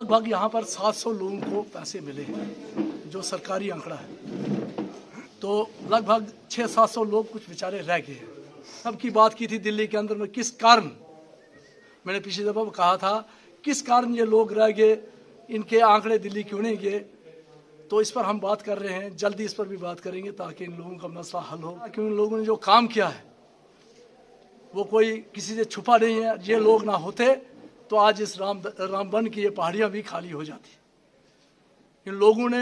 लगभग यहाँ पर 700 लोगों को पैसे मिले हैं, जो सरकारी आंकड़ा है। तो लगभग 600-700 लोग कुछ बेचारे रह गए हैं। सबकी बात की थी दिल्ली के अंदर में, किस कारण, मैंने पिछली दफ़ा कहा था, किस कारण ये लोग रह गए, इनके आंकड़े दिल्ली क्यों नहीं गए। तो इस पर हम बात कर रहे हैं, जल्दी इस पर भी बात करेंगे ताकि इन लोगों का मसला हल हो। क्योंकि उन लोगों ने जो काम किया है वो कोई किसी से छुपा नहीं है। ये लोग ना होते तो आज इस रामबन की ये पहाड़ियाँ भी खाली हो जाती। इन लोगों ने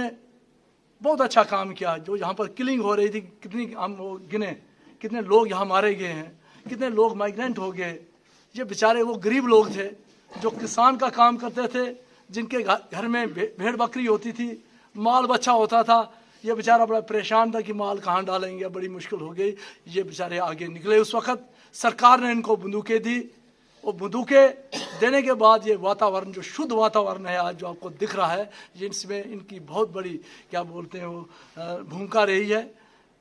बहुत अच्छा काम किया। जो यहाँ पर किलिंग हो रही थी, कितनी हम वो गिने, कितने लोग यहाँ मारे गए हैं, कितने लोग माइग्रेंट हो गए। ये बेचारे वो गरीब लोग थे जो किसान का काम करते थे, जिनके घर में भेड़ बकरी होती थी, माल बच्चा होता था। ये बेचारा बड़ा परेशान था कि माल कहाँ डालेंगे, बड़ी मुश्किल हो गई। ये बेचारे आगे निकले। उस वक़्त सरकार ने इनको बंदूकें दी और बंदूकें देने के बाद ये वातावरण, जो शुद्ध वातावरण है आज जो आपको दिख रहा है, जिसमें इनकी बहुत बड़ी क्या बोलते हैं वो भूमिका रही है,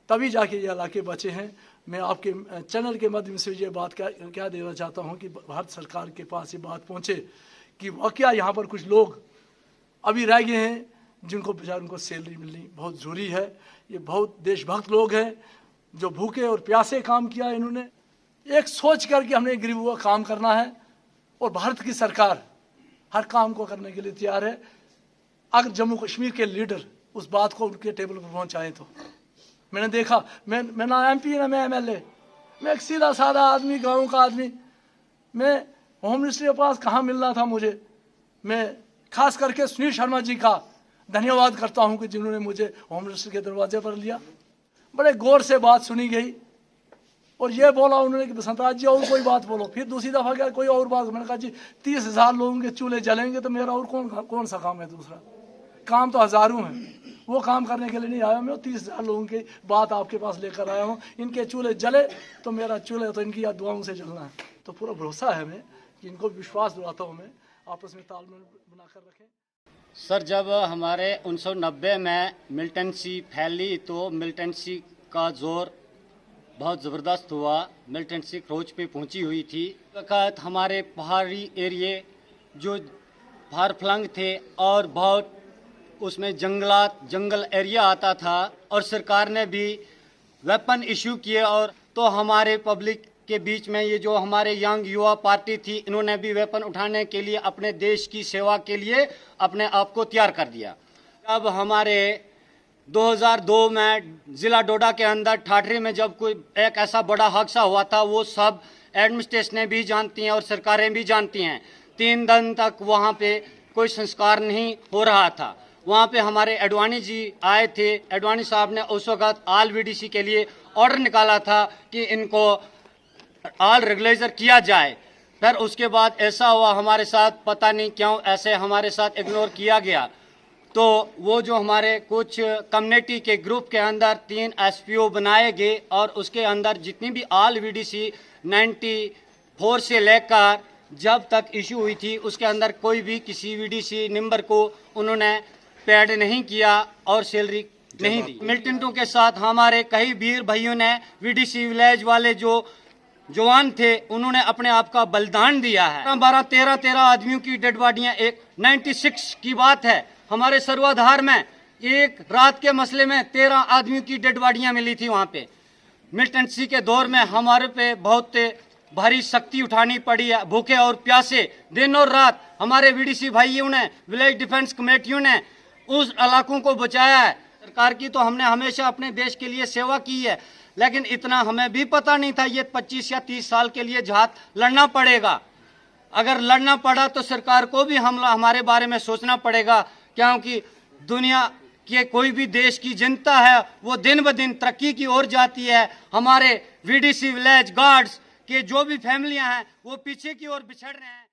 तभी जाके ये इलाके बचे हैं। मैं आपके चैनल के माध्यम से ये बात क्या देना चाहता हूँ कि भारत सरकार के पास ये बात पहुँचे कि वाकया यहाँ पर कुछ लोग अभी रह गए हैं जिनको बेचारों को सैलरी मिलनी बहुत ज़रूरी है। ये बहुत देशभक्त लोग हैं जो भूखे और प्यासे काम किया। इन्होंने एक सोच करके हमने गरीबों का काम करना है और भारत की सरकार हर काम को करने के लिए तैयार है, अगर जम्मू कश्मीर के लीडर उस बात को उनके टेबल पर पहुंचाएं तो। मैंने देखा, मैं ना MP ना मैं MLA, मैं एक सीधा साधा आदमी, गाँव का आदमी। मैं होम मिनिस्टर के पास कहाँ मिलना था मुझे, मैं खास करके सुनील शर्मा जी का धन्यवाद करता हूँ कि जिन्होंने मुझे होम मिनिस्टर के दरवाजे पर लिया। बड़े गौर से बात सुनी गई और ये बोला उन्होंने कि बसंतराज जी और कोई बात बोलो। फिर दूसरी दफ़ा क्या कोई और बात, मैंने कहा जी 30,000 लोगों के चूल्हे जलेंगे तो मेरा और कौन सा काम है। दूसरा काम तो हज़ारों हैं, वो काम करने के लिए नहीं आया मैं। 30,000 लोगों की बात आपके पास लेकर आया हूँ। इनके चूल्हे जले तो मेरा चूल्हे तो इनकी दुआओं से जलना है। तो पूरा भरोसा है मैं कि इनको विश्वास दिलाता हूँ मैं, आपस में तालमेल बनाकर रखें। सर, जब हमारे 1990 में मिलिटेंसी फैली तो मिलिटेंसी का जोर बहुत ज़बरदस्त हुआ। मिलिटेंसी क्रोच पे पहुंची हुई थी। वक़्त हमारे पहाड़ी एरिए जो फार फ्लंग थे और बहुत उसमें जंगल एरिया आता था और सरकार ने भी वेपन इशू किए। और तो हमारे पब्लिक के बीच में ये जो हमारे यंग युवा पार्टी थी, इन्होंने भी वेपन उठाने के लिए अपने देश की सेवा के लिए अपने आप को तैयार कर दिया। अब हमारे 2002 में ज़िला डोडा के अंदर ठाठरी में जब कोई एक ऐसा बड़ा हादसा हुआ था, वो सब एडमिनिस्ट्रेशनें भी जानती हैं और सरकारें भी जानती हैं। 3 दिन तक वहाँ पे कोई संस्कार नहीं हो रहा था। वहाँ पे हमारे एडवाणी जी आए थे। एडवाणी साहब ने उस वक़्त आल VDC के लिए ऑर्डर निकाला था कि इनको ऑल रेगुलेटर किया जाए। फिर उसके बाद ऐसा हुआ हमारे साथ, पता नहीं क्यों ऐसे हमारे साथ इग्नोर किया गया। तो वो जो हमारे कुछ कम्युनिटी के ग्रुप के अंदर 3 SPO बनाए गए और उसके अंदर जितनी भी ऑल VDC 94 से लेकर जब तक इशू हुई थी, उसके अंदर कोई भी किसी VDC मेंबर को उन्होंने पेड नहीं किया और सैलरी नहीं दी। मिलिटेंटों के साथ हमारे कई वीर भाइयों ने, VDC विलेज वाले जो जवान थे, उन्होंने अपने आप का बलिदान दिया है। 12-13 आदमियों की डेड बॉडियां, एक 96 की बात है, हमारे सर्वाधार में एक रात के मसले में 13 आदमियों की डेड बॉडियां मिली थी। वहाँ पे मिलिटेंसी के दौर में हमारे पे बहुत भारी सख्ती उठानी पड़ी है। भूखे और प्यासे दिन और रात हमारे VDC भाइयों ने, विलेज डिफेंस कमेटियों ने उस इलाकों को बचाया है। सरकार की तो हमने हमेशा अपने देश के लिए सेवा की है, लेकिन इतना हमें भी पता नहीं था ये 25 या 30 साल के लिए जहाद लड़ना पड़ेगा। अगर लड़ना पड़ा तो सरकार को भी हमारे बारे में सोचना पड़ेगा, क्योंकि दुनिया के कोई भी देश की जनता है वो दिन ब दिन तरक्की की ओर जाती है। हमारे VDC विलेज गार्ड्स के जो भी फैमिलियां हैं वो पीछे की ओर बिछड़ रहे हैं।